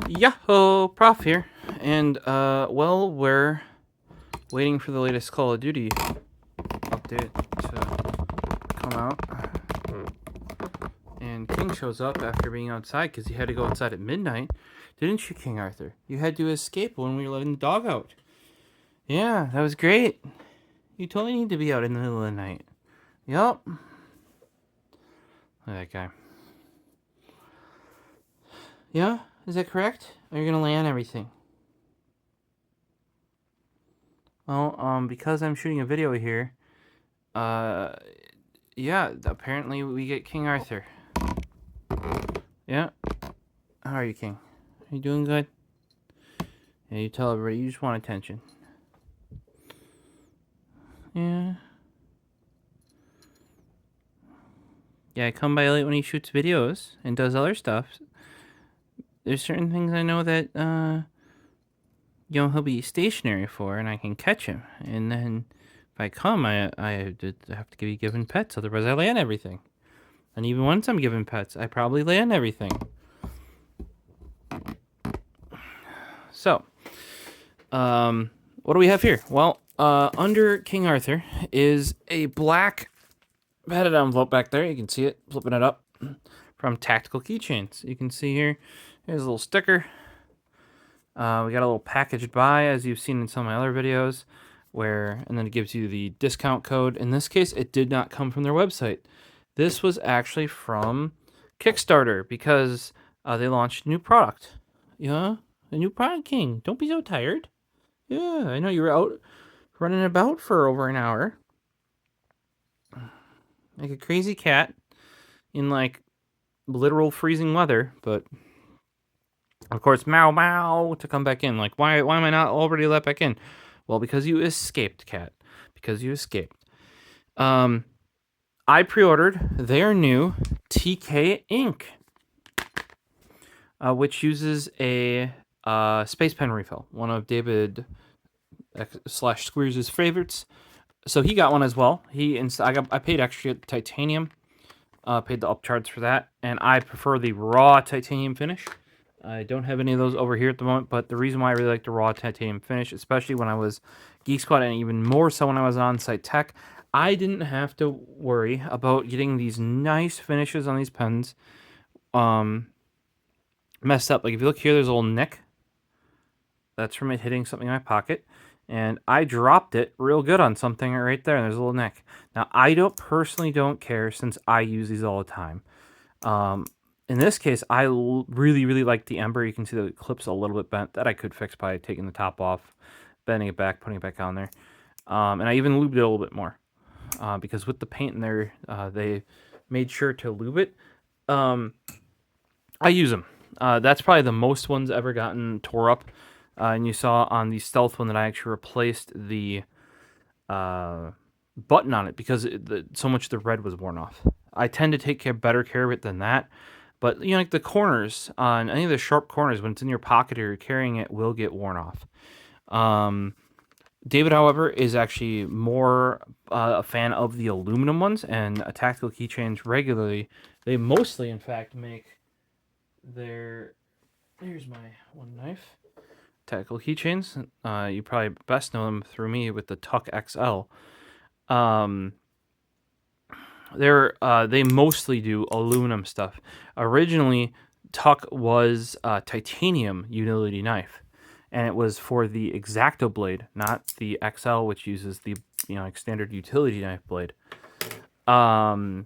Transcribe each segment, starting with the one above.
Yahoo! Prof here. And, well, we're waiting for the latest Call of Duty update to come out. And King shows up after being outside because he had to go outside at midnight. Didn't you, King Arthur? You had to escape when we were letting the dog out. Yeah, that was great. You totally need to be out in the middle of the night. Yup. Look at that guy. Yeah? Is that correct? Are you gonna land everything? Well, because I'm shooting a video here, yeah, apparently we get King Arthur. Yeah? How are you, King? Are you doing good? Yeah, you tell everybody you just want attention. Yeah. Yeah, I come by late when he shoots videos and does other stuff. There's certain things I know that, he'll be stationary for, and I can catch him. And then if I come, I have to be given pets, otherwise I land everything. And even once I'm given pets, I probably land everything. So, what do we have here? Well, under King Arthur is a black padded envelope back there. You can see it, flipping it up, from Tactical Keychains. You can see here, here's a little sticker. We got a little packaged by, as you've seen in some of my other videos, and then it gives you the discount code. In this case, it did not come from their website. This was actually from Kickstarter because they launched a new product. Yeah, a new product, King. Don't be so tired. Yeah, I know you were out running about for over an hour. Like a crazy cat in, like, literal freezing weather, but of course, meow to come back in. Like, why am I not already let back in? Well, because you escaped, cat. Because you escaped. I pre-ordered their new TK ink, which uses a space pen refill, one of David / Squeers' favorites. So he got one as well. I paid extra titanium, paid the upcharge for that, and I prefer the raw titanium finish. I don't have any of those over here at the moment, but the reason why I really like the raw titanium finish, especially when I was Geek Squad, and even more so when I was on Site Tech, I didn't have to worry about getting these nice finishes on these pens messed up. Like, if you look here, there's a little nick. That's from it hitting something in my pocket. And I dropped it real good on something right there, and there's a little nick. Now, I personally don't care, since I use these all the time. In this case, I really, really like the Ember. You can see the clip's a little bit bent. That I could fix by taking the top off, bending it back, putting it back on there. And I even lubed it a little bit more. Because with the paint in there, they made sure to lube it. I use them. That's probably the most one's ever gotten tore up. And you saw on the Stealth one that I actually replaced the button on it because so much of the red was worn off. I tend to take better care of it than that. But, like the corners, on any of the sharp corners, when it's in your pocket or you're carrying it, will get worn off. David, however, is actually more a fan of the aluminum ones, and Tactical Keychains regularly. They mostly, in fact, make their... Here's my one knife. Tactical Keychains. You probably best know them through me with the Tuck XL. They mostly do aluminum stuff. Originally, Tuck was a titanium utility knife, and it was for the X-Acto blade, not the XL, which uses the standard utility knife blade. But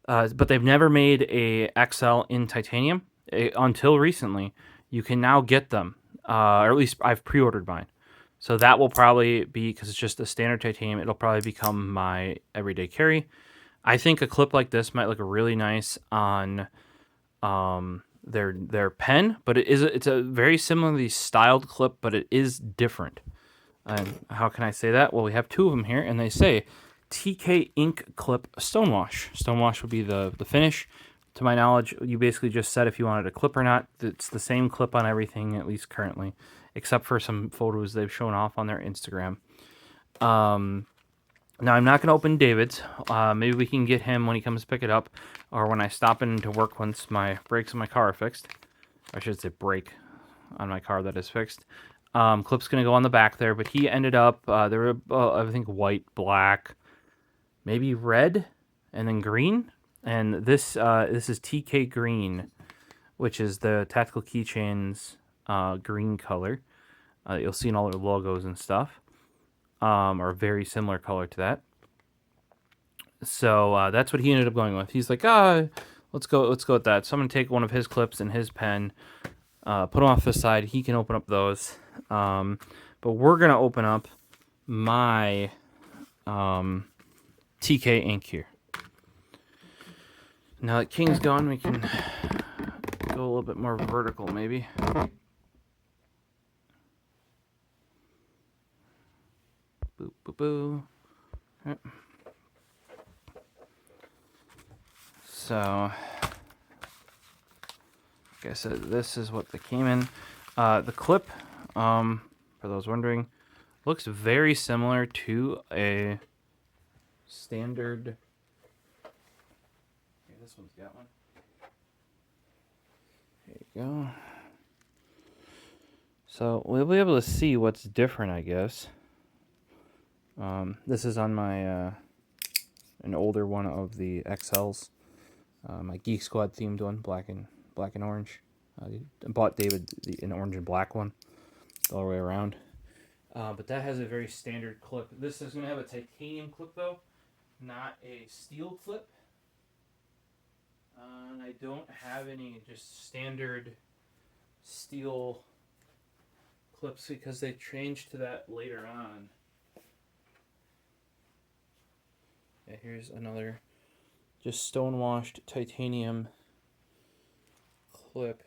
they've never made a XL in titanium until recently. You can now get them, or at least I've pre-ordered mine. So that will probably be, because it's just a standard titanium, it'll probably become my everyday carry. I think a clip like this might look really nice on their pen, but it's a very similarly styled clip, but it is different. And how can I say that? Well, we have two of them here, and they say TK Ink Clip Stonewash. Stonewash would be the finish. To my knowledge, you basically just said if you wanted a clip or not. It's the same clip on everything, at least currently, except for some photos they've shown off on their Instagram. Now, I'm not going to open David's. Maybe we can get him when he comes to pick it up, or when I stop into work once my brakes on my car are fixed. I should say brake on my car that is fixed. Clip's going to go on the back there, but he ended up, there were, I think, white, black, maybe red, and then green. And this is TK Green, which is the Tactical Keychains green color. You'll see in all their logos and stuff, or a very similar color to that. So that's what he ended up going with. He's like, let's go with that. So I'm gonna take one of his clips and his pen, put them off the side. He can open up those, but we're gonna open up my TK ink here. Now that King's gone, we can go a little bit more vertical, maybe. Boo, boo, boo. Right. So, like I said, this is what they came in. The clip, for those wondering, looks very similar to a standard. Okay, this one's got one. There you go. So we'll be able to see what's different, I guess. This is on my an older one of the XLs, my Geek Squad themed one, black and orange. I bought David an orange and black one, all the way around. But that has a very standard clip. This is going to have a titanium clip though, not a steel clip. And I don't have any just standard steel clips because they changed to that later on. Yeah, here's another just stonewashed titanium clip.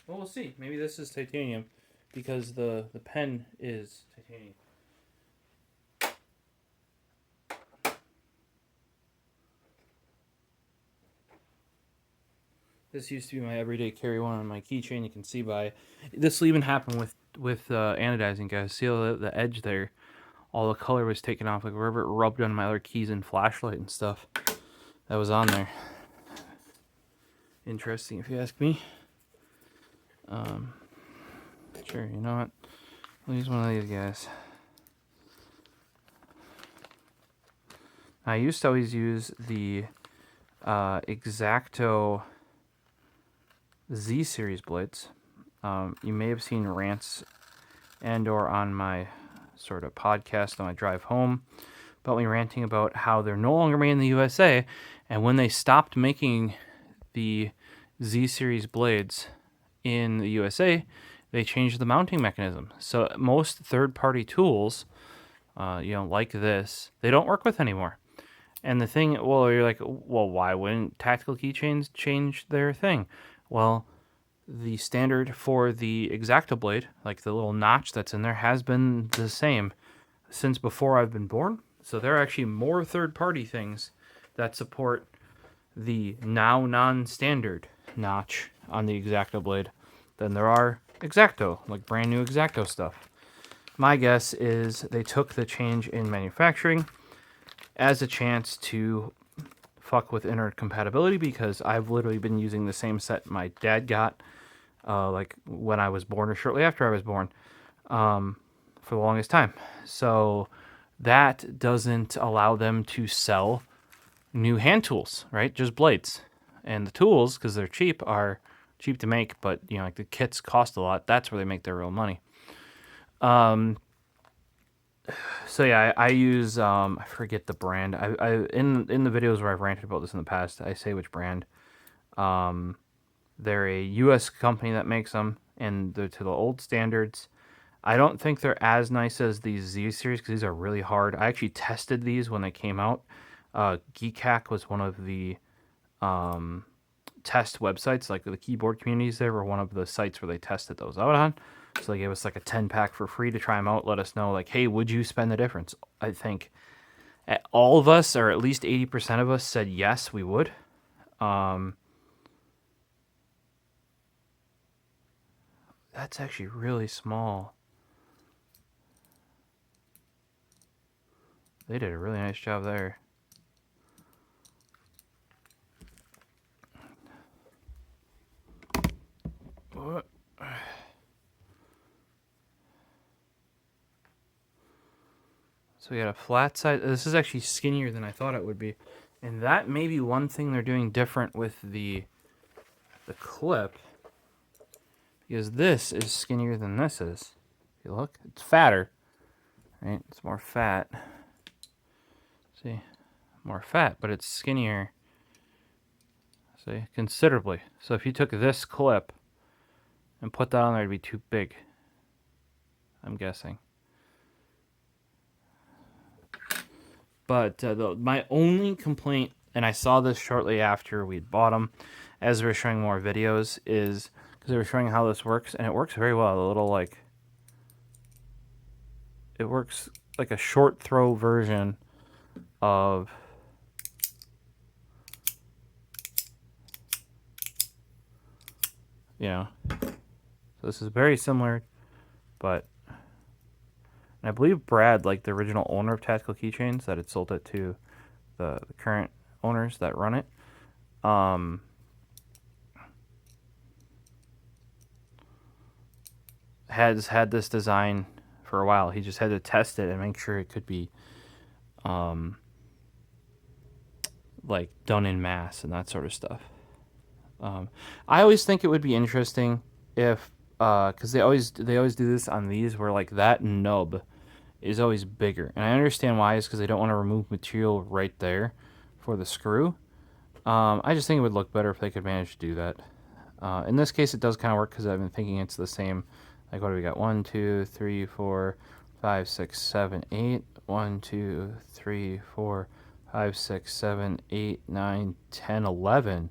Well, we'll see. Maybe this is titanium because the pen is titanium. This used to be my everyday carry one on my keychain. You can see by this will even happen with anodizing, guys. See how the edge there, all the color was taken off, like wherever it rubbed on my other keys and flashlight and stuff. That was on there. Interesting, if you ask me. Sure, you know what? I'll use one of these guys. I used to always use the X-Acto Z series blades. You may have seen rants and or on my sort of podcast on my drive home about me ranting about how they're no longer made in the USA, and when they stopped making the Z series blades in the USA, they changed the mounting mechanism. So most third-party tools, like this, they don't work with anymore. And the thing, well, you're like, well, why wouldn't Tactical Keychains change their thing? Well, the standard for the X-Acto blade, like the little notch that's in there, has been the same since before I've been born. So there are actually more third-party things that support the now non-standard notch on the X-Acto blade than there are X-Acto, like brand new X-Acto stuff. My guess is they took the change in manufacturing as a chance to fuck with intercompatibility, because I've literally been using the same set my dad got like when I was born or shortly after I was born for the longest time. So that doesn't allow them to sell new hand tools, right? Just blades. And the tools, because they're cheap, are cheap to make, but like the kits cost a lot. That's where they make their real money. So yeah, I use I forget the brand. I in the videos where I've ranted about this in the past, I say which brand. They're a U.S. company that makes them, and they're to the old standards. I don't think they're as nice as these Z series because these are really hard. I actually tested these when they came out. Geekhack was one of the test websites, like the keyboard communities there were one of the sites where they tested those out on. So they gave us like a 10-pack for free to try them out, let us know, like, hey, would you spend the difference? I think all of us, or at least 80% of us, said yes, we would. That's actually really small. They did a really nice job there. What? So we got a flat side. This is actually skinnier than I thought it would be. And that may be one thing they're doing different with the clip. Because this is skinnier than this is. If you look, it's fatter. Right? It's more fat. See? More fat, but it's skinnier. See? Considerably. So if you took this clip and put that on there, it'd be too big. I'm guessing. But my only complaint, and I saw this shortly after we'd bought them, as we were showing more videos, is because they were showing how this works, and it works very well. The little, like, it works like a short throw version of so this is very similar, but and I believe Brad, like the original owner of Tactical Keychains, that had sold it to the current owners that run it, has had this design for a while. He just had to test it and make sure it could be like done in mass and that sort of stuff. I always think it would be interesting if because they always do this on these, where like that nub is always bigger, and I understand why. Is because they don't want to remove material right there for the screw. I just think it would look better if they could manage to do that. In this case, it does kind of work because I've been thinking it's the same. Like, what do we got? 1, 2, 3, 4, 5, 6, 7, 8. 1, 2, 3, 4, 5, 6, 7, 8, 9, 10, 11.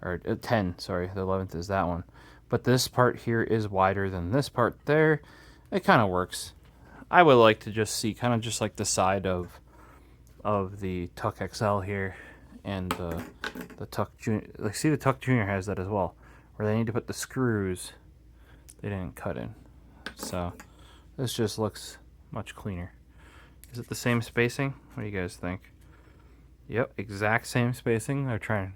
Or 10, sorry. The 11th is that one. But this part here is wider than this part there. It kind of works. I would like to just see kind of just like the side of the Tuck XL here and the Tuck Junior. Like, see, the Tuck Junior has that as well, where they need to put the screws they didn't cut in. So this just looks much cleaner. Is it the same spacing? What do you guys think? Yep, exact same spacing. They're trying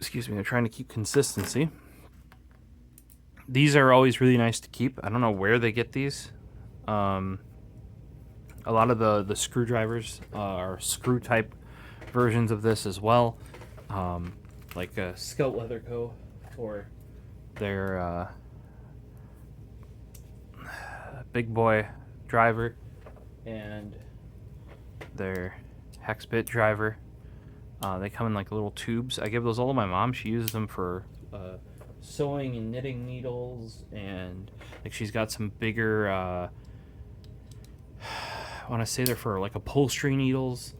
to keep consistency. These are always really nice to keep. I don't know where they get these. A lot of the screwdrivers are screw type versions of this as well. Like a Scout Leather Co. for their big boy driver and their hex bit driver. They come in like little tubes. I give those all to my mom. She uses them for sewing and knitting needles, and like she's got some bigger I want to say they're for like upholstery needles,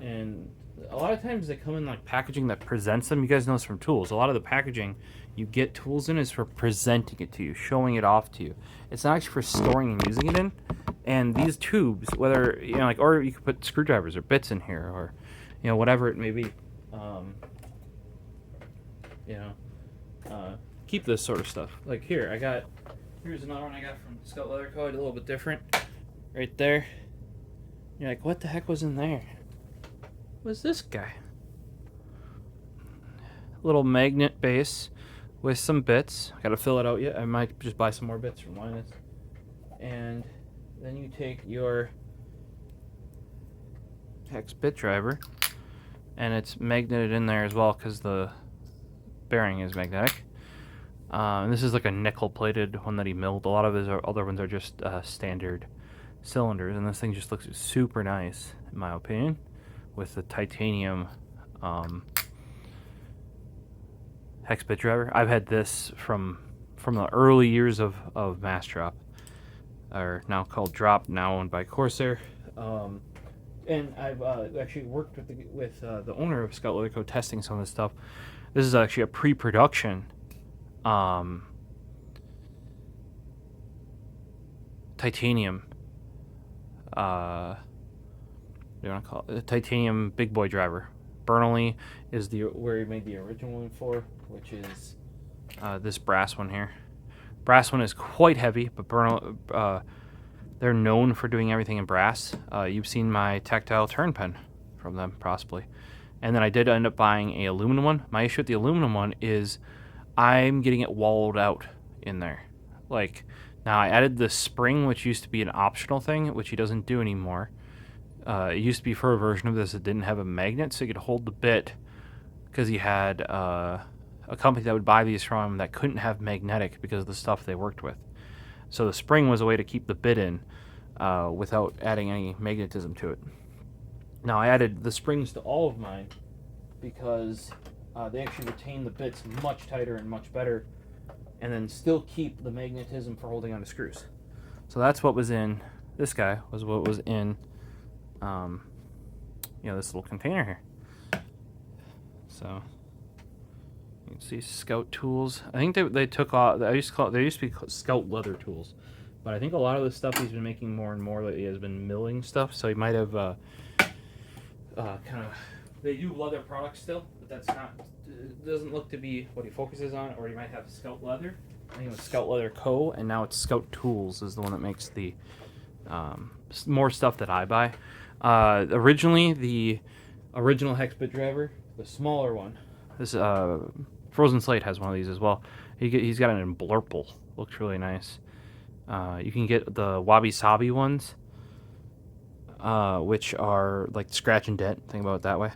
and a lot of times they come in like packaging that presents them. You guys know this from tools. A lot of the packaging you get tools in is for presenting it to you, showing it off to you. It's not actually for storing and using it in. And these tubes, whether like, or you could put screwdrivers or bits in here, or whatever it may be. Keep this sort of stuff. Like here's another one I got from Scout Leather Co. A little bit different, right there. You're like, what the heck was in there? What's this guy? Little magnet base with some bits. I gotta fill it out yet. I might just buy some more bits from Linus. And then you take your hex bit driver, and it's magneted in there as well because the bearing is magnetic. And this is like a nickel-plated one that he milled. A lot of his other ones are just standard cylinders, and this thing just looks super nice, in my opinion, with the titanium hex bit driver. I've had this from the early years of Massdrop, or now called Drop, now owned by Corsair. And I've actually worked with the owner of Scout Leather Co. testing some of this stuff. This is actually a pre-production titanium. What do you want to call it? A titanium big boy driver. Bernally is where he made the original one for, which is this brass one here. Brass one is quite heavy, but they're known for doing everything in brass. You've seen my tactile turn pen from them, possibly. And then I did end up buying a aluminum one. My issue with the aluminum one is I'm getting it wallowed out in there. Like, now I added the spring, which used to be an optional thing, which he doesn't do anymore. It used to be for a version of this that didn't have a magnet, so you could hold the bit, because he had a company that would buy these from him that couldn't have magnetic because of the stuff they worked with. So the spring was a way to keep the bit in without adding any magnetism to it. Now I added the springs to all of mine because they actually retain the bits much tighter and much better, and then still keep the magnetism for holding onto screws. So that's what was in this guy, was what was in this little container here. So you can see Scout tools. I think they took off. They used to be called Scout leather tools, but I think a lot of the stuff he's been making more and more lately has been milling stuff. So he might have they do leather products still, but that's not. It doesn't look to be what he focuses on. Or he might have Scout leather. I think it was Scout Leather Co. And now it's Scout Tools is the one that makes the more stuff that I buy. Originally, the original hex bit driver, the smaller one. This Frozen Slate has one of these as well. He's got it in blurple. Looks really nice. You can get the Wabi Sabi ones, which are like scratch and dent. Think about it that way.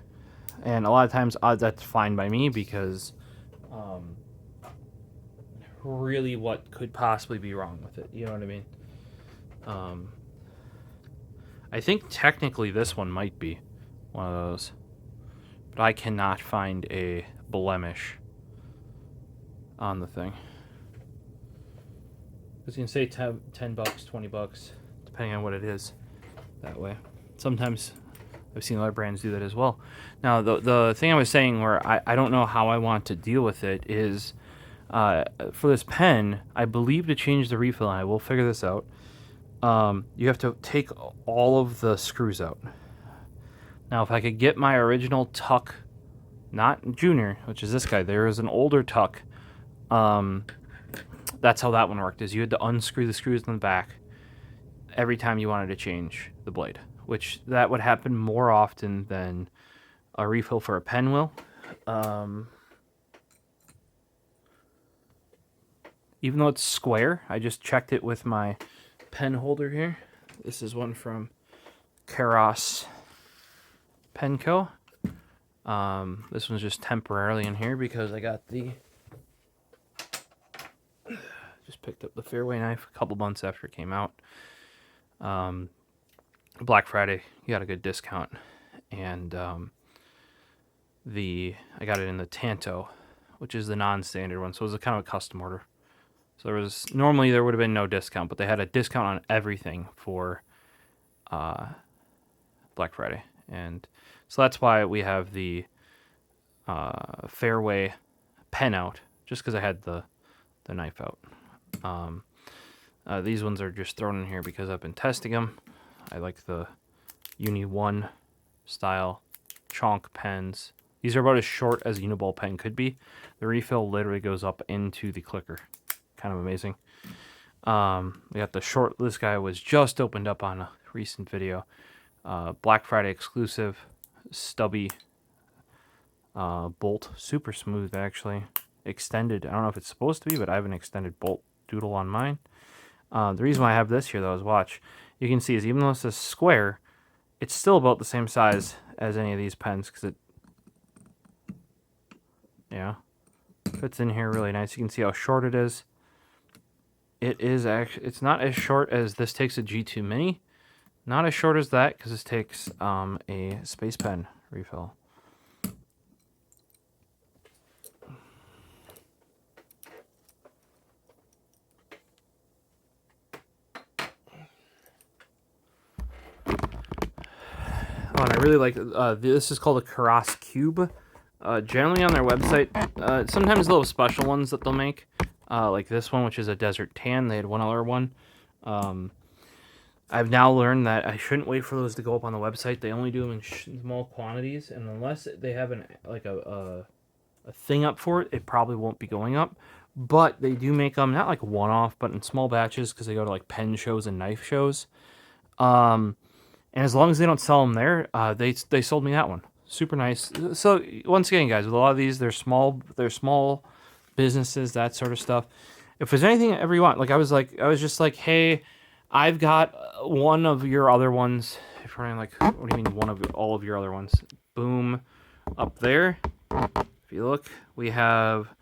And a lot of times that's fine by me because really what could possibly be wrong with it? You know what I mean? I think technically this one might be one of those, but I cannot find a blemish on the thing. Because you can say $10, $20, depending on what it is, that way. Sometimes I've seen other brands do that as well. Now, the thing I was saying where I don't know how I want to deal with it is, for this pen, I believe to change the refill, and I will figure this out, you have to take all of the screws out. Now, if I could get my original Tuck, not Junior, which is this guy, there is an older Tuck. That's how that one worked, is you had to unscrew the screws in the back every time you wanted to change the blade, which that would happen more often than a refill for a pen will. Even though it's square, I just checked it with my pen holder here. This is one from Keros Pen Co. This one's just temporarily in here because I got just picked up the Fairway knife a couple months after it came out. Black Friday, you got a good discount, and I got it in the Tanto, which is the non-standard one, so it was a kind of a custom order. So normally there would have been no discount, but they had a discount on everything for Black Friday, and so that's why we have the Fairway pen out, just because I had the knife out. These ones are just thrown in here because I've been testing them. I like the Uni 1 style chonk pens. These are about as short as a Uniball pen could be. The refill literally goes up into the clicker. Kind of amazing. We got the short. This guy was just opened up on a recent video. Black Friday exclusive, stubby bolt. Super smooth, actually. Extended. I don't know if it's supposed to be, but I have an extended bolt doodle on mine. The reason why I have this here, though, is watch. You can see is even though it's a square, it's still about the same size as any of these pens because it, fits in here really nice. You can see how short it is. It is actually, it's not as short as this takes a G2 Mini. Not as short as that because this takes a Space Pen refill. Oh, and I really like this is called a Keros Cube. Generally on their website, sometimes they'll have special ones that they'll make, like this one, which is a Desert Tan. They had one other one. I've now learned that I shouldn't wait for those to go up on the website. They only do them in small quantities, and unless they have a thing up for it, it probably won't be going up. but they do make them not like one-off, but in small batches because they go to like pen shows and knife shows. And as long as they don't sell them there, they sold me that one. Super nice. So once again, guys, with a lot of these, they're small businesses, that sort of stuff. If there's anything ever you want, I was just like, hey, I've got one of your other ones. If you're like, what do you mean one of all of your other ones? Boom, up there. If you look, we have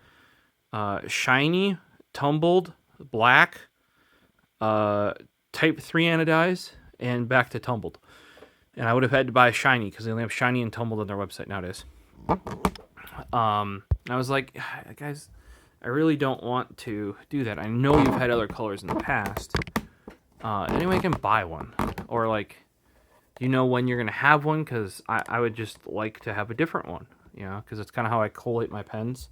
shiny, tumbled, black, type 3 anodized, and back to tumbled. And I would have had to buy shiny because they only have shiny and tumbled on their website nowadays. And I was like, guys, I really don't want to do that. I know you've had other colors in the past. Anyway, I can buy one. Or like, do you know when you're going to have one? Because I would just like to have a different one. You know, because it's kind of how I collate my pens.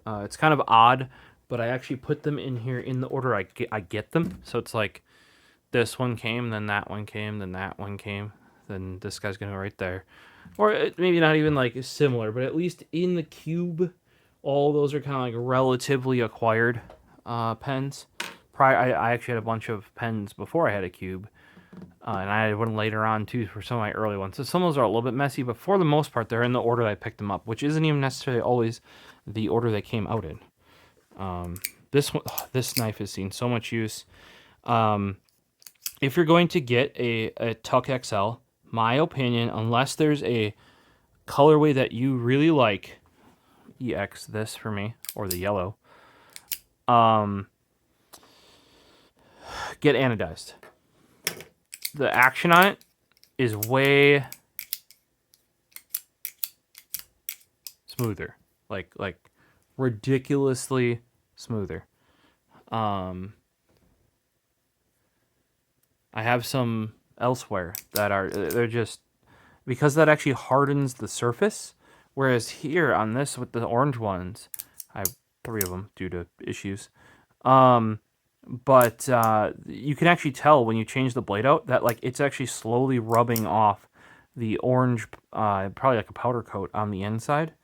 It's kind of odd, but I actually put them in here in the order I get them. So it's like this one came, then that one came, then that one came, then this guy's going to go right there. Or maybe not even like similar, but at least in the cube, all those are kind of like relatively acquired pens. I actually had a bunch of pens before I had a cube. And I had one later on too for some of my early ones. So some of those are a little bit messy, but for the most part, they're in the order that I picked them up, which isn't even necessarily always the order they came out in. This knife has seen so much use. If you're going to get a Tuck XL, my opinion, unless there's a colorway that you really like, EX this for me, or the yellow, get anodized. The action on it is way smoother, like ridiculously smoother. I have some elsewhere that they're just, because that actually hardens the surface, whereas here on this with the orange ones, I have 3 of them due to issues. But you can actually tell when you change the blade out that like it's actually slowly rubbing off the orange, probably like a powder coat on the inside.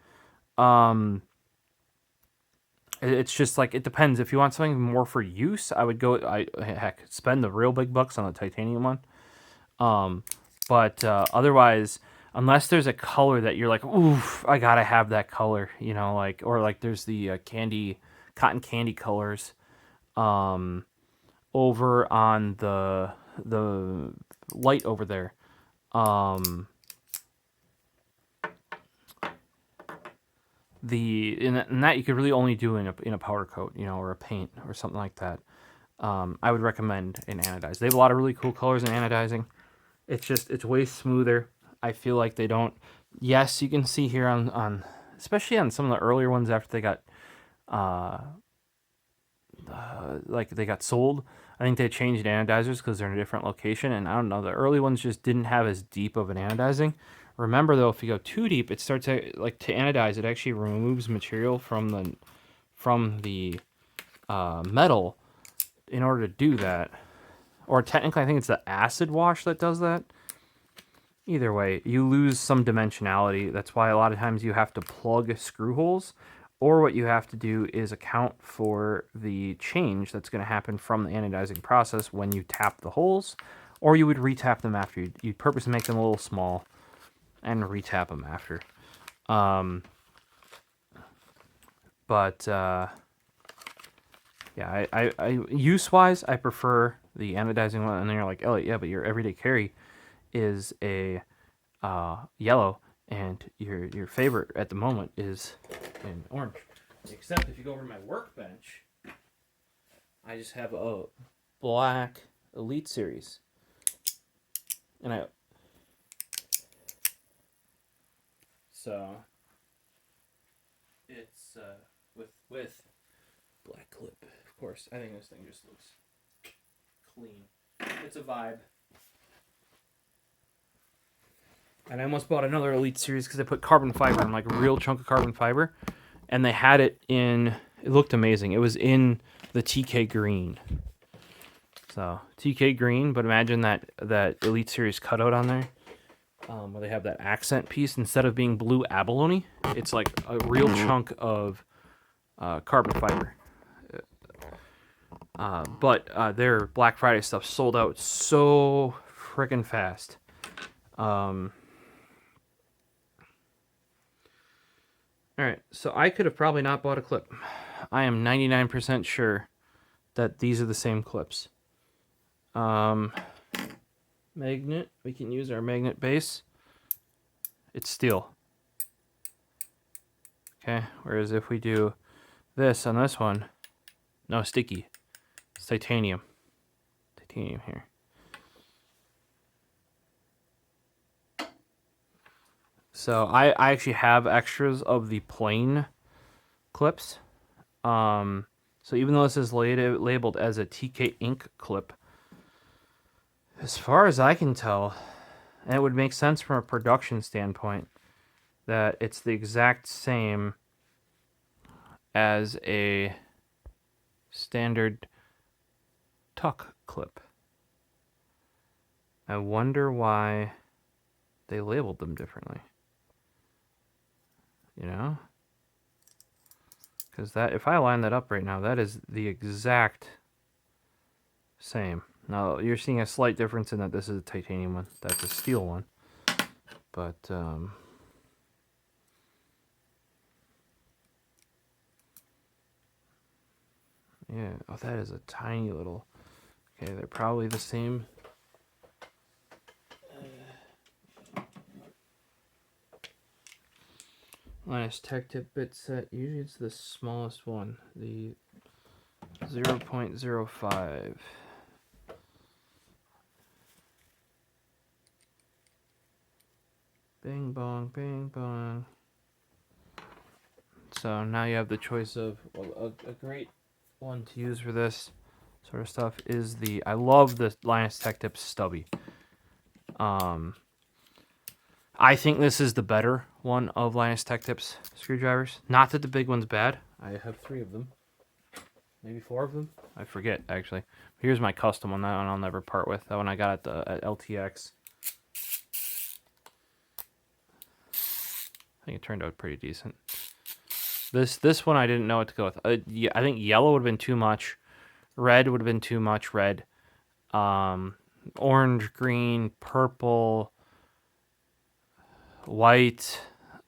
It's just like, it depends. If you want something more for use, I would go, spend the real big bucks on the titanium one. But otherwise, unless there's a color that you're like, oof, I gotta have that color, you know, like, or like there's the cotton candy colors. Over on the light over there, in that you could really only do in a powder coat, you know, or a paint or something like that. I would recommend an anodized. They have a lot of really cool colors in anodizing. It's way smoother. I feel like they don't. Yes, you can see here on especially on some of the earlier ones after they got they got sold. I think they changed anodizers because they're in a different location, and I don't know, the early ones just didn't have as deep of an anodizing. Remember though, if you go too deep, it starts to anodize. It actually removes material from the metal in order to do that. Or technically, I think it's the acid wash that does that. Either way, you lose some dimensionality. That's why a lot of times you have to plug screw holes. Or what you have to do is account for the change that's going to happen from the anodizing process when you tap the holes, or you would retap them after. You'd purposely make them a little small and retap them after. Yeah, I use-wise, I prefer the anodizing one. And then you're like, oh, yeah, but your everyday carry is a yellow. And your favorite at the moment is in orange. Except if you go over to my workbench, I just have a black Elite Series. And so it's with black clip, of course. I think this thing just looks clean. It's a vibe. And I almost bought another Elite Series because they put carbon fiber in, like a real chunk of carbon fiber. And they had it in, it looked amazing. It was in the TK green. So, TK green, but imagine that Elite Series cutout on there. Where they have that accent piece. Instead of being blue abalone, it's like a real chunk of carbon fiber. But their Black Friday stuff sold out so freaking fast. All right, so I could have probably not bought a clip. I am 99% sure that these are the same clips. Magnet, we can use our magnet base. It's steel. Okay, whereas if we do this on this one, no, sticky. It's titanium. Titanium here. So I actually have extras of the plain clips. So even though this is labeled as a TK ink clip, as far as I can tell, and it would make sense from a production standpoint, that it's the exact same as a standard tuck clip. I wonder why they labeled them differently. You know? Because that, if I line that up right now, that is the exact same. Now, you're seeing a slight difference in that this is a titanium one. That's a steel one. But, yeah. Oh, that is a tiny little... Okay, they're probably the same. Linus Tech Tip bit set. Usually it's the smallest one. The 0.05. Bing bong, bing bong. So now you have the choice of a great one to use for this sort of stuff is the, I love the Linus Tech Tip stubby. I think this is the better one of Linus Tech Tip's screwdrivers. Not that the big one's bad. I have 3 of them. Maybe 4 of them. I forget, actually. Here's my custom one. That one I'll never part with. That one I got at LTX. I think it turned out pretty decent. This one I didn't know what to go with. Yeah, I think yellow would have been too much. Red would have been too much. Red. Orange, green, purple, white.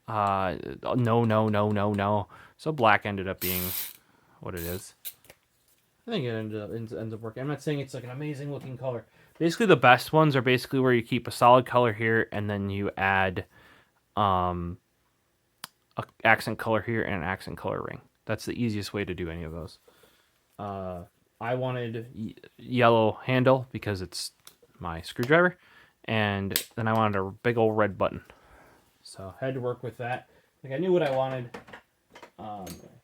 No. So black ended up being what it is. I think it ends up working. I'm not saying it's like an amazing looking color. Basically, the best ones are basically where you keep a solid color here and then you add an accent color here and an accent color ring. That's the easiest way to do any of those. I wanted yellow handle because it's my screwdriver, and then I wanted a big old red button. So I had to work with that. Like I knew what I wanted.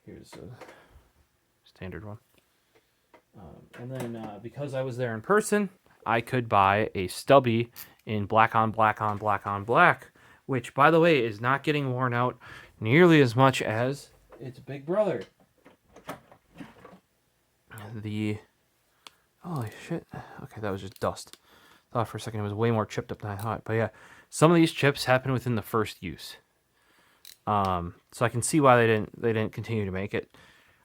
Here's a standard one. And then because I was there in person, I could buy a stubby in black on black on black on black, which, by the way, is not getting worn out nearly as much as its big brother. Holy shit. Okay, that was just dust. I thought for a second it was way more chipped up than I thought. But yeah, some of these chips happen within the first use. So I can see why they didn't continue to make it.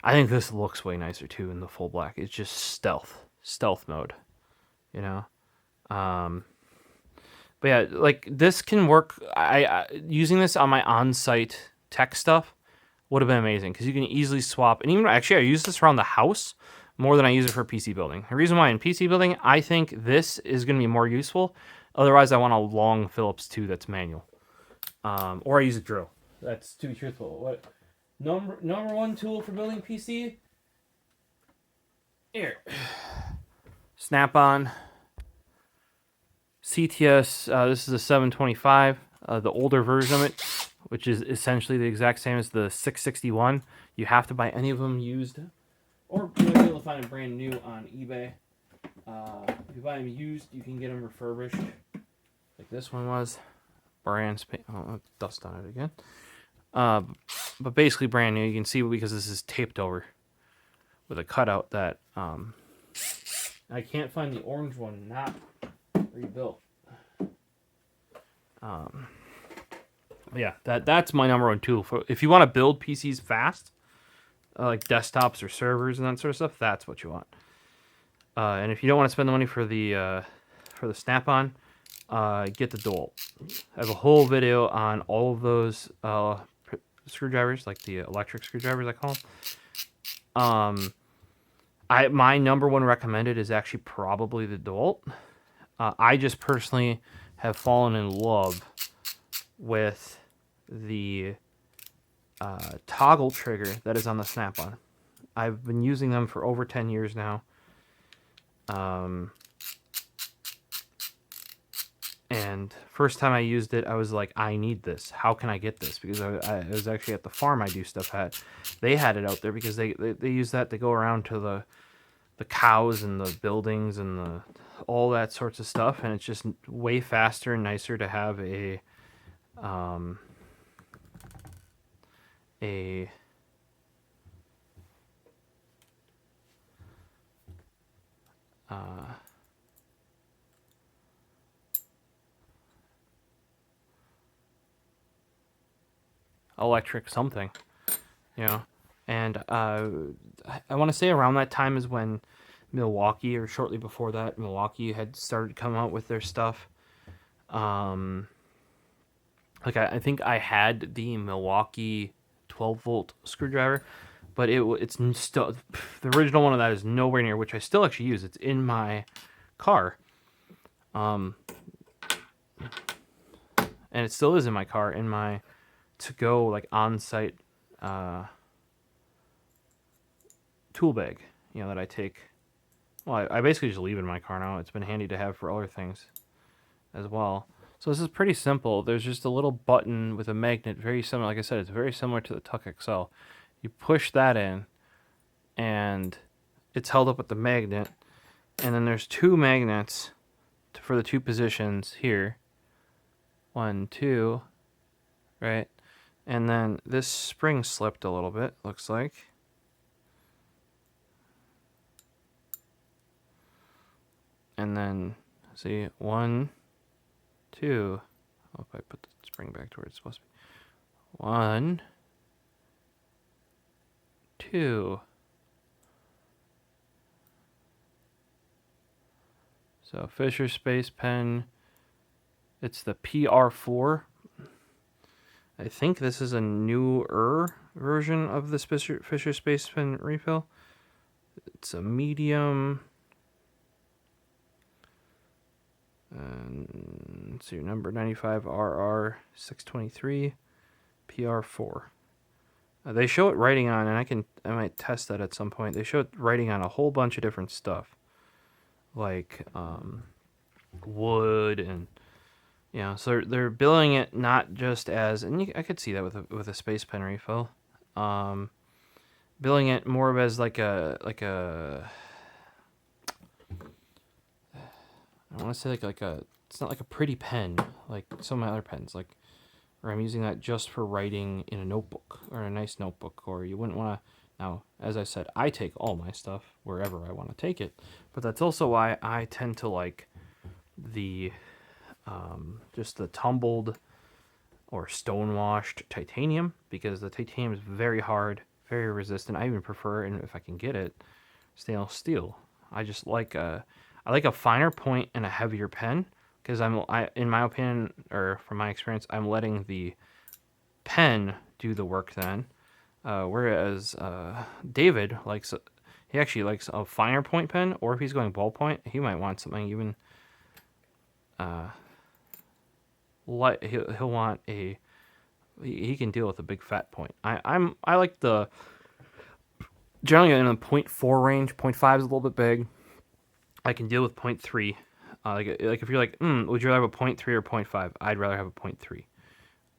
I think this looks way nicer too in the full black. It's just stealth mode, you know. But yeah, like this can work. I using this on my on-site tech stuff would have been amazing because you can easily swap. And even actually, I use this around the house more than I use it for PC building. The reason why in PC building, I think this is going to be more useful. Otherwise, I want a long Phillips 2 that's manual, or I use a drill. That's to be truthful. What number one tool for building PC? Here, Snap-on. CTS, this is a 725, the older version of it, which is essentially the exact same as the 661. You have to buy any of them used, or you might be able to find them brand new on eBay. If you buy them used, you can get them refurbished, like this one was. Brand spanking, oh, dust on it again. But basically brand new. You can see because this is taped over with a cutout that I can't find the orange one not rebuilt. Yeah, that's my number one tool for if you want to build PCs fast, like desktops or servers and that sort of stuff. That's what you want. And if you don't want to spend the money for the snap-on, get the Dolt. I have a whole video on all of those screwdrivers, like the electric screwdrivers I call them. My number one recommended is actually probably the Dolt. I just personally have fallen in love with the toggle trigger that is on the snap-on. I've been using them for over 10 years now. And first time I used it, I was like, I need this. How can I get this? Because I was actually at the farm I do stuff at. They had it out there because they use that to go around to the cows and the buildings and all that sorts of stuff. And it's just way faster and nicer to have a electric something, you know. And I want to say around that time is when Milwaukee, or shortly before that, Milwaukee had started coming out with their stuff. Like I think I had the Milwaukee 12-volt screwdriver, but it's still the original one of that is nowhere near, which I still actually use. It's in my car, and it still is in my car in my to-go like on-site tool bag, you know, that I take. Well, I basically just leave it in my car now. It's been handy to have for other things as well. So this is pretty simple. There's just a little button with a magnet, very similar. Like I said, it's very similar to the Tuck XL. You push that in, and it's held up with the magnet. And then there's two magnets for the two positions here. 1, 2, right? And then this spring slipped a little bit, looks like. And then, see, 1, 2. I hope I put the spring back to where it's supposed to be. 1, 2. So Fisher Space Pen. It's the PR4. I think this is a newer version of the Fisher Space Pen refill. It's a medium. And let's see, number 95RR623 PR4. They show it writing on, and I might test that at some point. They show it writing on a whole bunch of different stuff, like wood and, you know. So they're billing it not just as, and I could see that with a Space Pen refill, billing it more of as like a I want to say like a it's not like a pretty pen like some of my other pens, like, or I'm using that just for writing in a notebook or a nice notebook, or you wouldn't want to. Now, as I said, I take all my stuff wherever I want to take it, but that's also why I tend to like the just the tumbled or stonewashed titanium, because the titanium is very hard, very resistant. I even prefer, and if I can get it, stainless steel. I just like I like a finer point and a heavier pen, because in my opinion, or from my experience, I'm letting the pen do the work then. Whereas David he actually likes a finer point pen, or if he's going ballpoint, he might want something even he'll want he can deal with a big fat point. I like the generally in the 0.4 range. 0.5 is a little bit big. I can deal with 0.3. Like if you're like, would you rather have a 0.3 or 0.5? I'd rather have a 0.3.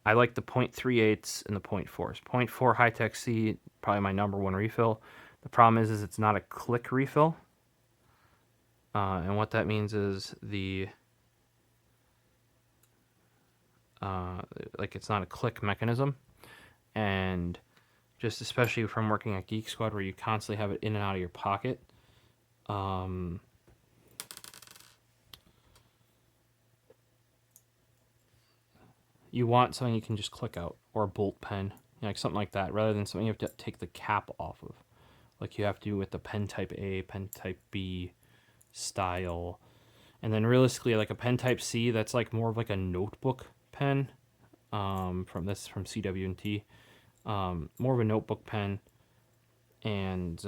I like the 0.38s and the 0.4s. 0.4 Hi-Tec-C, probably my number one refill. The problem is it's not a click refill. And what that means is like it's not a click mechanism. And just especially from working at Geek Squad, where you constantly have it in and out of your pocket, you want something you can just click out, or a bolt pen, like something like that, rather than something you have to take the cap off of, like you have to do with the pen type A, pen type B, style. And then realistically, like a pen type C, that's like more of like a notebook pen. From CW&T, more of a notebook pen, and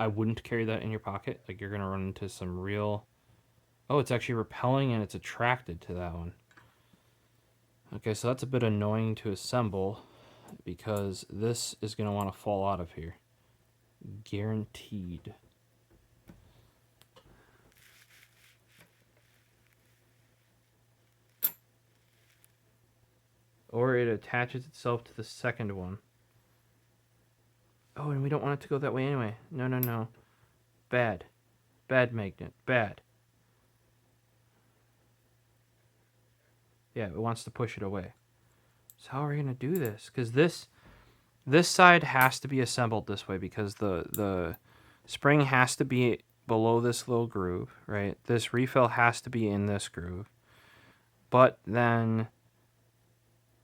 I wouldn't carry that in your pocket. Like, you're gonna run into some real. Oh, it's actually repelling and it's attracted to that one. Okay, so that's a bit annoying to assemble because this is gonna want to fall out of here, guaranteed. Or it attaches itself to the second one. Oh, and we don't want it to go that way anyway. No, no, no. Bad. Bad magnet. Bad. Yeah, it wants to push it away. So how are we going to do this? Because this side has to be assembled this way because the spring has to be below this little groove, right? This refill has to be in this groove. But then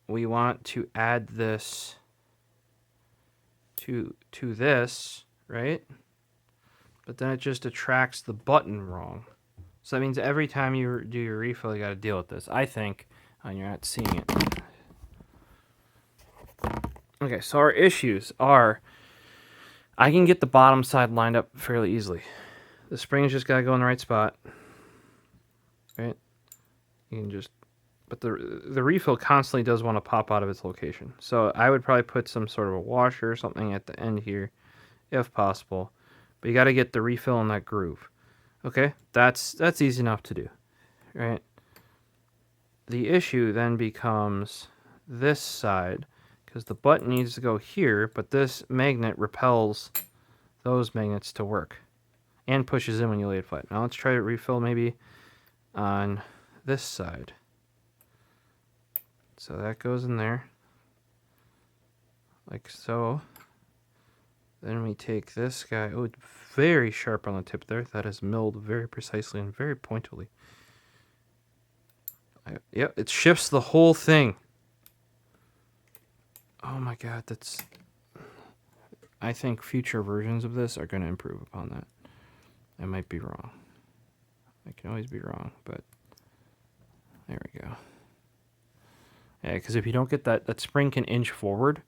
we want to add this to this, right? But then it just attracts the button wrong. So that means every time you do your refill, you got to deal with this, I think, and you're not seeing it. Okay, so our issues are, I can get the bottom side lined up fairly easily. The spring's just got to go in the right spot, right? You can just, but the refill constantly does want to pop out of its location. So I would probably put some sort of a washer or something at the end here, if possible. But you got to get the refill in that groove. Okay, that's easy enough to do, right? The issue then becomes this side, because the button needs to go here, but this magnet repels those magnets to work and pushes in when you lay it flat. Now let's try to refill maybe on this side. So that goes in there, like so. Then we take this guy. Oh, it's very sharp on the tip there. That is milled very precisely and very pointedly. Yep, it shifts the whole thing. Oh my god, that's... I think future versions of this are going to improve upon that. I might be wrong. I can always be wrong, but there we go. Yeah, because if you don't get that spring can inch forward,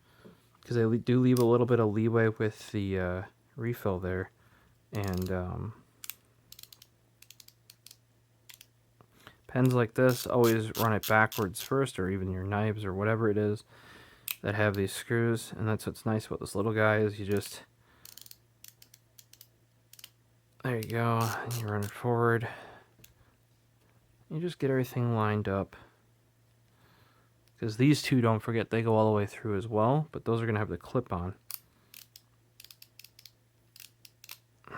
because they do leave a little bit of leeway with the refill there, and pens like this always run it backwards first, or even your knives or whatever it is that have these screws. And that's what's nice about this little guy is you just, there you go, and you run it forward. You just get everything lined up. Because these two, don't forget, they go all the way through as well, but those are going to have the clip on. So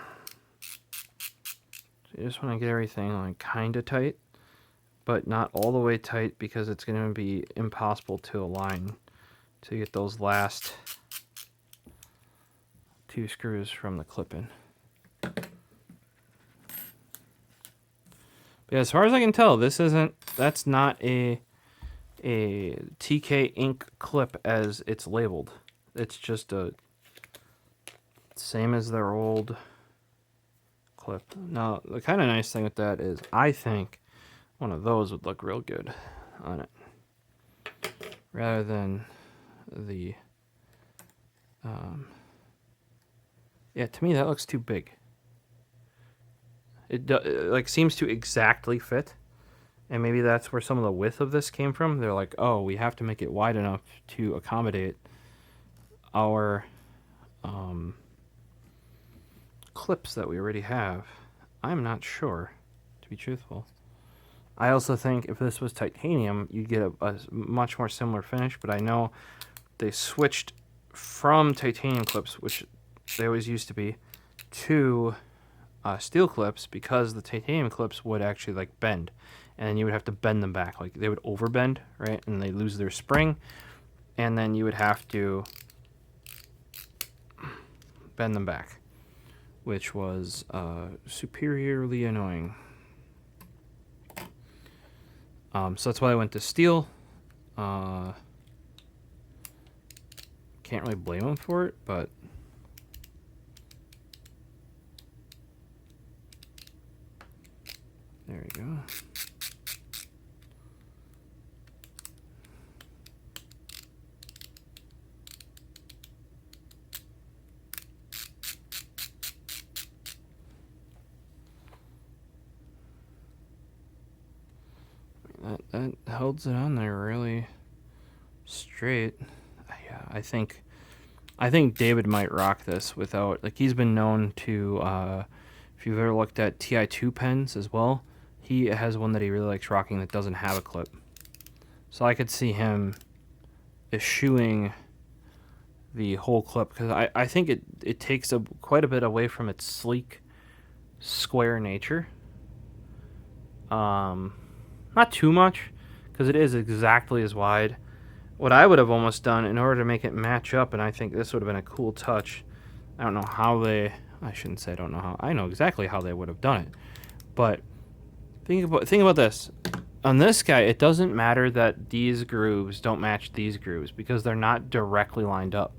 you just want to get everything like kind of tight, but not all the way tight because it's going to be impossible to align to get those last two screws from the clip-in. But yeah, as far as I can tell, that's not a TK ink clip as it's labeled. It's just a same as their old clip. Now, the kind of nice thing with that is I think one of those would look real good on it, rather than the yeah, to me that looks too big. It like seems to exactly fit. And maybe that's where some of the width of this came from. They're like, oh, we have to make it wide enough to accommodate our clips that we already have. I'm not sure, to be truthful. I also think if this was titanium, you'd get a much more similar finish, but I know they switched from titanium clips, which they always used to be, to steel clips because the titanium clips would actually like bend. And you would have to bend them back. Like they would overbend, right? And they lose their spring. And then you would have to bend them back, which was superiorly annoying. So that's why I went to steel. Can't really blame them for it, but that holds it on there really straight. Yeah, I think David might rock this without, like, he's been known to, if you've ever looked at TI2 pens as well, he has one that he really likes rocking that doesn't have a clip. So I could see him eschewing the whole clip, because I think it takes quite a bit away from its sleek, square nature. Not too much, because it is exactly as wide. What I would have almost done in order to make it match up, and I think this would have been a cool touch. I don't know how I shouldn't say I don't know how. I know exactly how they would have done it. But think about this. On this guy, it doesn't matter that these grooves don't match these grooves because they're not directly lined up.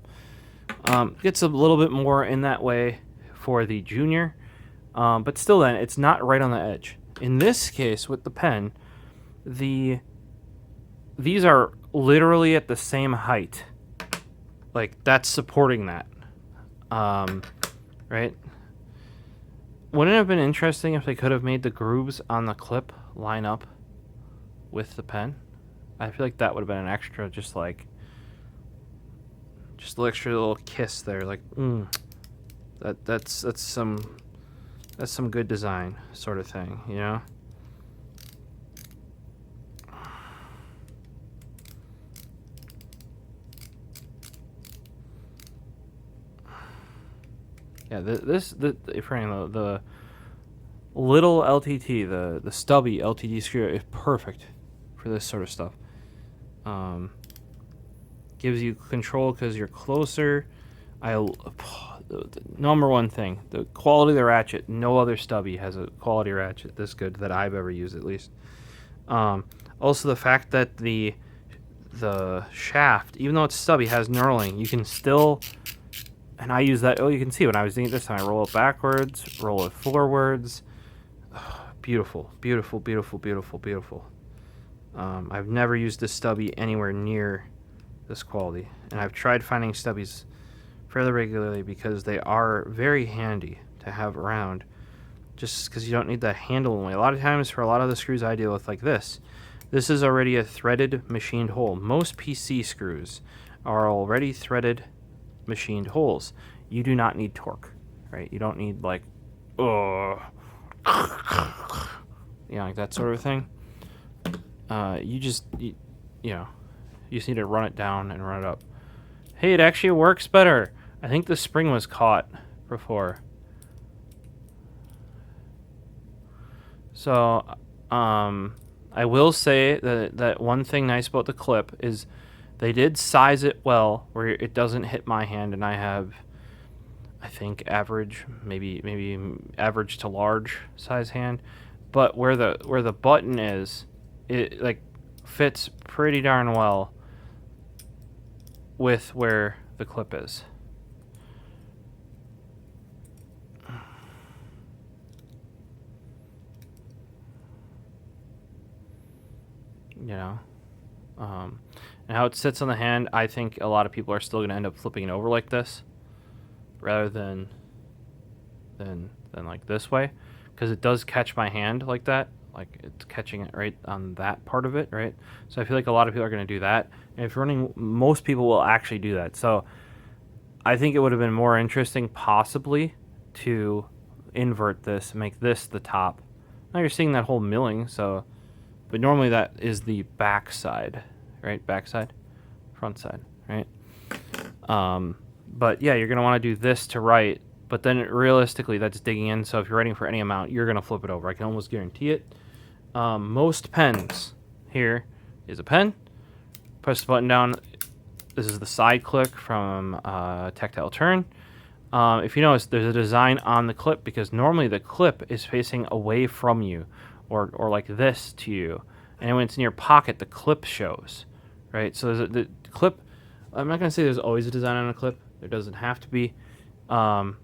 Gets a little bit more in that way for the junior, but still then, it's not right on the edge. In this case, with the pen, these are literally at the same height. Like, that's supporting that. Right? Wouldn't it have been interesting if they could have made the grooves on the clip line up with the pen? I feel like that would have been an extra, just an extra little kiss there. Like, that's some good design sort of thing, you know? Yeah, for the little LTT, the stubby LTT screw is perfect for this sort of stuff. Gives you control because you're closer. The number one thing, the quality of the ratchet. No other stubby has a quality ratchet this good that I've ever used, at least. Also, the fact that the shaft, even though it's stubby, has knurling. You can still, and I use that. Oh, you can see when I was doing it this time. I roll it backwards, roll it forwards. Beautiful, beautiful, beautiful, beautiful, beautiful. I've never used this stubby anywhere near this quality, and I've tried finding stubbies fairly regularly because they are very handy to have around, just because you don't need that handle in way. A lot of times, for a lot of the screws I deal with, like this is already a threaded machined hole. Most PC screws are already threaded machined holes. You do not need torque, right? You don't need like, like that sort of thing. You just need to run it down and run it up. Hey, it actually works better. I think the spring was caught before. So, I will say that one thing nice about the clip is they did size it well, where it doesn't hit my hand, and I have, I think, average, maybe average to large size hand, but where the button is, it like fits pretty darn well with where the clip is. And how it sits on the hand, I think a lot of people are still going to end up flipping it over like this, rather than like this way, because it does catch my hand like that. Like, it's catching it right on that part of it, right? So I feel like a lot of people are going to do that. And if you're running, most people will actually do that. So I think it would have been more interesting, possibly, to invert this, make this the top. Now you're seeing that whole milling, so, but normally that is the back side, right? Back side, front side, right? But yeah, you're going to want to do this to right, but then realistically that's digging in. So if you're writing for any amount, you're going to flip it over. I can almost guarantee it. Most pens, here is a pen. Press the button down. This is the side click from Tactile Turn. If you notice, there's a design on the clip because normally the clip is facing away from you, or like this to you. And when it's in your pocket, the clip shows, right? So the clip, I'm not going to say there's always a design on a clip. There doesn't have to be. On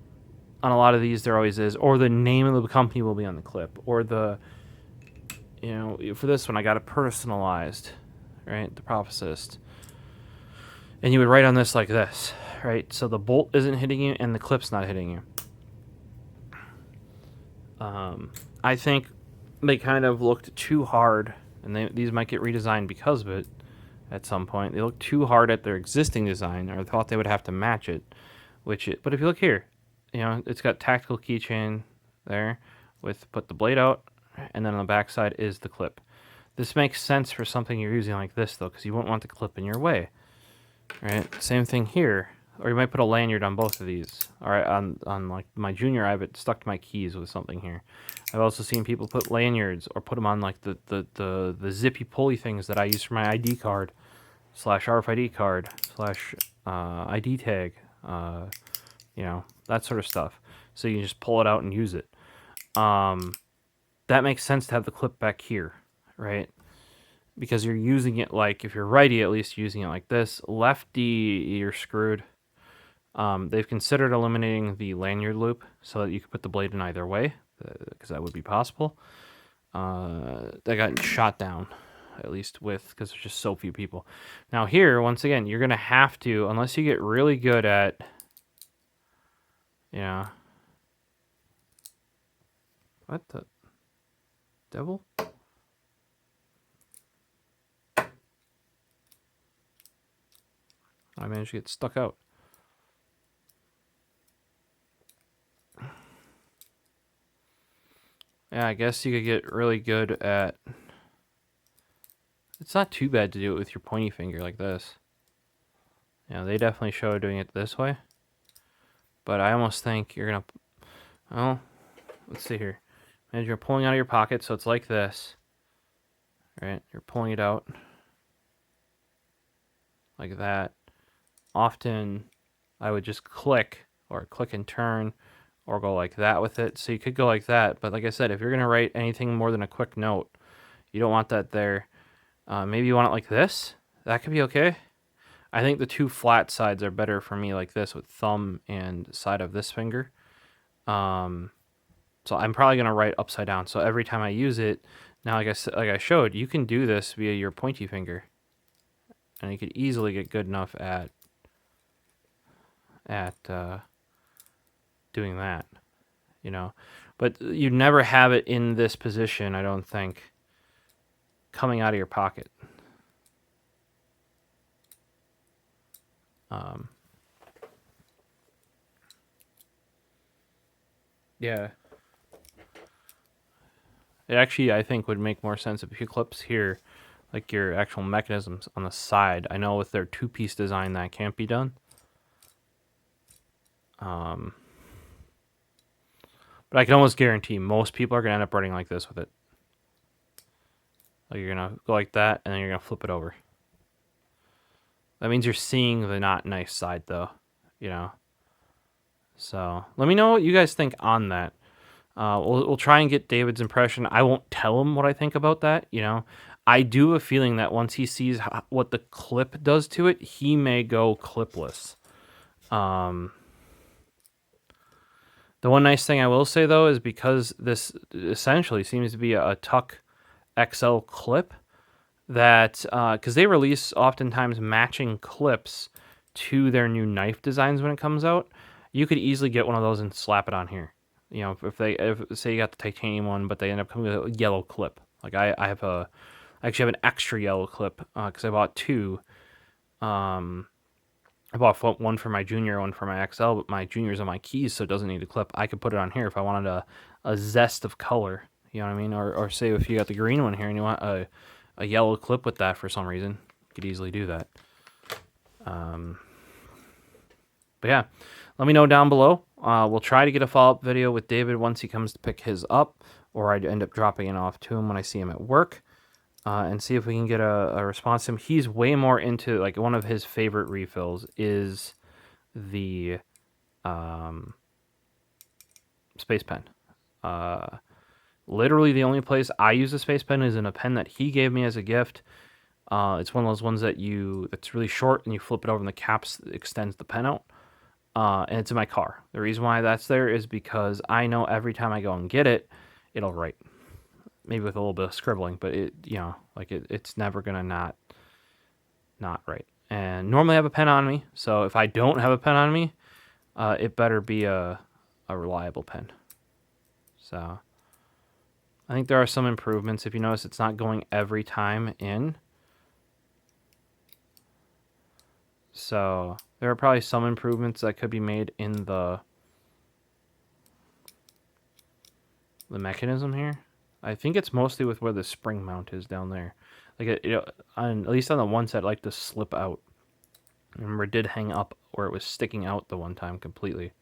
a lot of these, there always is. Or the name of the company will be on the clip. Or the, for this one, I got it personalized, right? TheProfosist. And you would write on this like this, right? So the bolt isn't hitting you and the clip's not hitting you. I think they kind of looked too hard and these might get redesigned because of it at some point. They look too hard at their existing design, or thought they would have to match it, but if you look here, you know, it's got tactical keychain there with put the blade out, and then on the back side is the clip. This makes sense for something you're using like this, though, because you won't want the clip in your way, right? Same thing here. Or you might put a lanyard on both of these. All right, on like my junior, I have it stuck to my keys with something here. I've also seen people put lanyards or put them on like the zippy pulley things that I use for my ID card / RFID card / ID tag, you know, that sort of stuff. So you can just pull it out and use it. That makes sense to have the clip back here, right? Because you're using it like, if you're righty, at least using it like this. Lefty, you're screwed. They've considered eliminating the lanyard loop so that you could put the blade in either way, because that would be possible. That got shot down, at least because there's just so few people. Now here, once again, you're going to have to, unless you get really good at, you know, what the devil? I managed to get stuck out. Yeah, I guess you could get really good at... It's not too bad to do it with your pointy finger like this. Yeah, they definitely show doing it this way. But I almost think you're going to... Well, let's see here. Imagine you're pulling out of your pocket, so it's like this. Right? You're pulling it out. Like that. Often, I would just click, or click and turn, or go like that with it. So you could go like that, but like I said, if you're going to write anything more than a quick note, you don't want that there. Maybe you want it like this. That could be okay. I think the two flat sides are better for me like this, with thumb and side of this finger. So I'm probably going to write upside down. So every time I use it, now like I showed, you can do this via your pointy finger. And you could easily get good enough at doing that, you know. But you never have it in this position, I don't think, coming out of your pocket. Yeah. It actually, I think, would make more sense if you clips here, like your actual mechanisms on the side. I know with their two-piece design that can't be done. But I can almost guarantee most people are going to end up writing like this with it. Like you're going to go like that, and then you're going to flip it over. That means you're seeing the not nice side, though, you know. So let me know what you guys think on that. We'll try and get David's impression. I won't tell him what I think about that, you know. I do have a feeling that once he sees what the clip does to it, he may go clipless. The one nice thing I will say, though, is because this essentially seems to be a Tuck XL clip, that because they release oftentimes matching clips to their new knife designs when it comes out, you could easily get one of those and slap it on here. You know, if say you got the titanium one, but they end up coming with a yellow clip. Like I actually have an extra yellow clip because I bought two. I bought one for my junior, one for my XL, but my junior's on my keys, so it doesn't need a clip. I could put it on here if I wanted a zest of color. You know what I mean? Or say if you got the green one here and you want a yellow clip with that for some reason, you could easily do that. But yeah, let me know down below. We'll try to get a follow-up video with David once he comes to pick his up, or I'd end up dropping it off to him when I see him at work, and see if we can get a response to him. He's way more into, like, one of his favorite refills is the space pen. Literally the only place I use a space pen is in a pen that he gave me as a gift. It's one of those ones that's really short, and you flip it over and the caps extends the pen out. And it's in my car. The reason why that's there is because I know every time I go and get it, it'll write. Maybe with a little bit of scribbling, but it's never gonna not write. And normally I have a pen on me, so if I don't have a pen on me, it better be a reliable pen. So I think there are some improvements. If you notice, it's not going every time in. So there are probably some improvements that could be made in the mechanism here. I think it's mostly with where the spring mount is down there. Like at least on the one side, I like to slip out. Remember, it did hang up where it was sticking out the one time completely.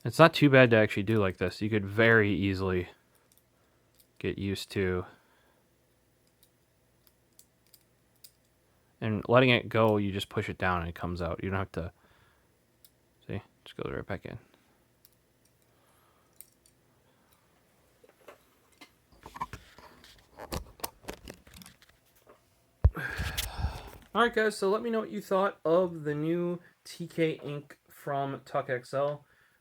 It's not too bad to actually do like this. You could very easily get used to. And letting it go, you just push it down and it comes out. You don't have to, see, just goes right back in. Alright guys, so let me know what you thought of the new TK ink from TUC-XL.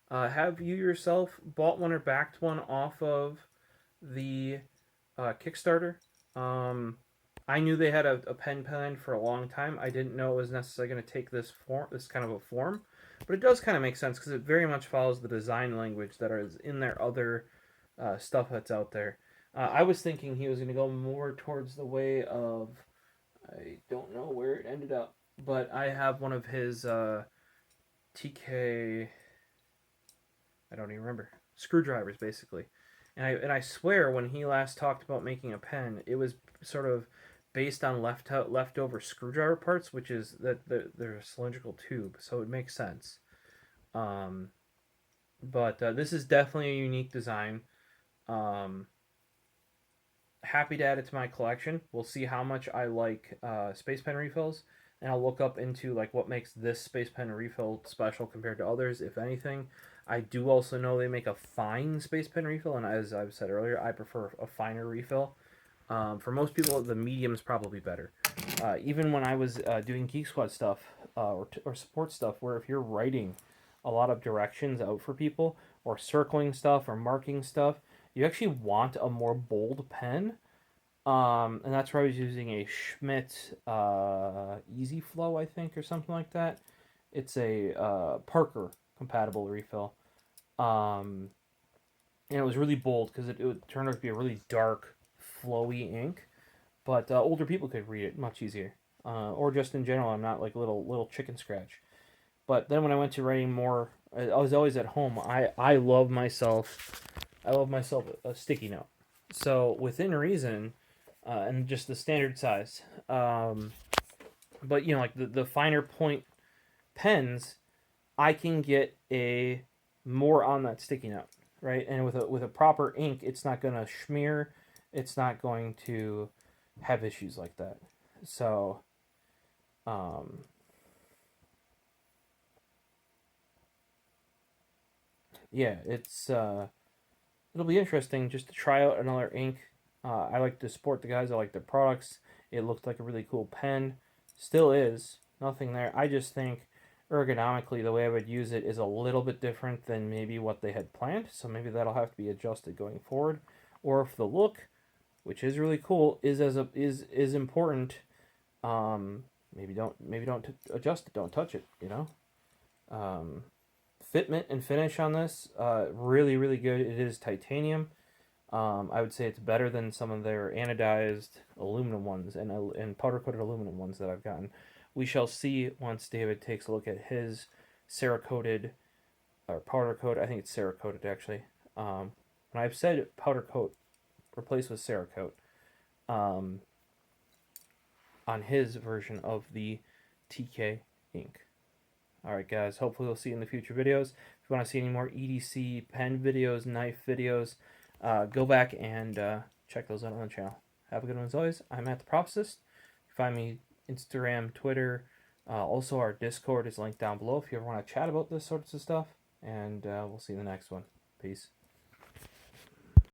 Have you yourself bought one or backed one off of the Kickstarter? I knew they had a pen plan for a long time. I didn't know it was necessarily going to take this kind of a form, but it does kind of make sense because it very much follows the design language that is in their other stuff that's out there. I was thinking he was going to go more towards the way of, I don't know where it ended up, but I have one of his TK, I don't even remember, screwdrivers basically. And I swear when he last talked about making a pen, it was sort of based on leftover screwdriver parts, which is that they're a cylindrical tube, so it makes sense. But this is definitely a unique design. Happy to add it to my collection. We'll see how much I like space pen refills, and I'll look up into like what makes this space pen refill special compared to others, if anything. I do also know they make a fine space pen refill, and as I've said earlier, I prefer a finer refill. For most people, the medium is probably better. Even when I was doing Geek Squad stuff or support stuff, where if you're writing a lot of directions out for people, or circling stuff, or marking stuff, you actually want a more bold pen. And that's where I was using a Schmidt Easy Flow, I think, or something like that. It's a Parker compatible refill. And it was really bold because it turned out to be a really dark, flowy ink. But older people could read it much easier. Or just in general, I'm not like little chicken scratch. But then when I went to writing more, I was always at home. I love myself. I love myself a sticky note. So within reason, and just the standard size. But you know, like the finer point pens, I can get a more on that sticky note, right? And with a proper ink, it's not gonna smear. It's not going to have issues like that. So, yeah, it'll be interesting just to try out another ink. I like to support the guys. I like their products. It looked like a really cool pen. Still is. Nothing there. I just think ergonomically the way I would use it is a little bit different than maybe what they had planned. So maybe that'll have to be adjusted going forward. Or if the look, which is really cool, is important, maybe don't adjust it. Don't touch it. You know. Fitment and finish on this, really, really good. It is titanium. I would say it's better than some of their anodized aluminum ones and powder-coated aluminum ones that I've gotten. We shall see once David takes a look at his Cerakoted, or powder coat. I think it's Cerakoted actually. When I've said powder coat replaced with Cerakote, on his version of the TK ink. Alright guys, hopefully we'll see you in the future videos. If you want to see any more EDC pen videos, knife videos, go back and check those out on the channel. Have a good one as always. I'm TheProfosist. Find me Instagram, Twitter. Also our Discord is linked down below if you ever want to chat about this sorts of stuff. And we'll see you in the next one. Peace.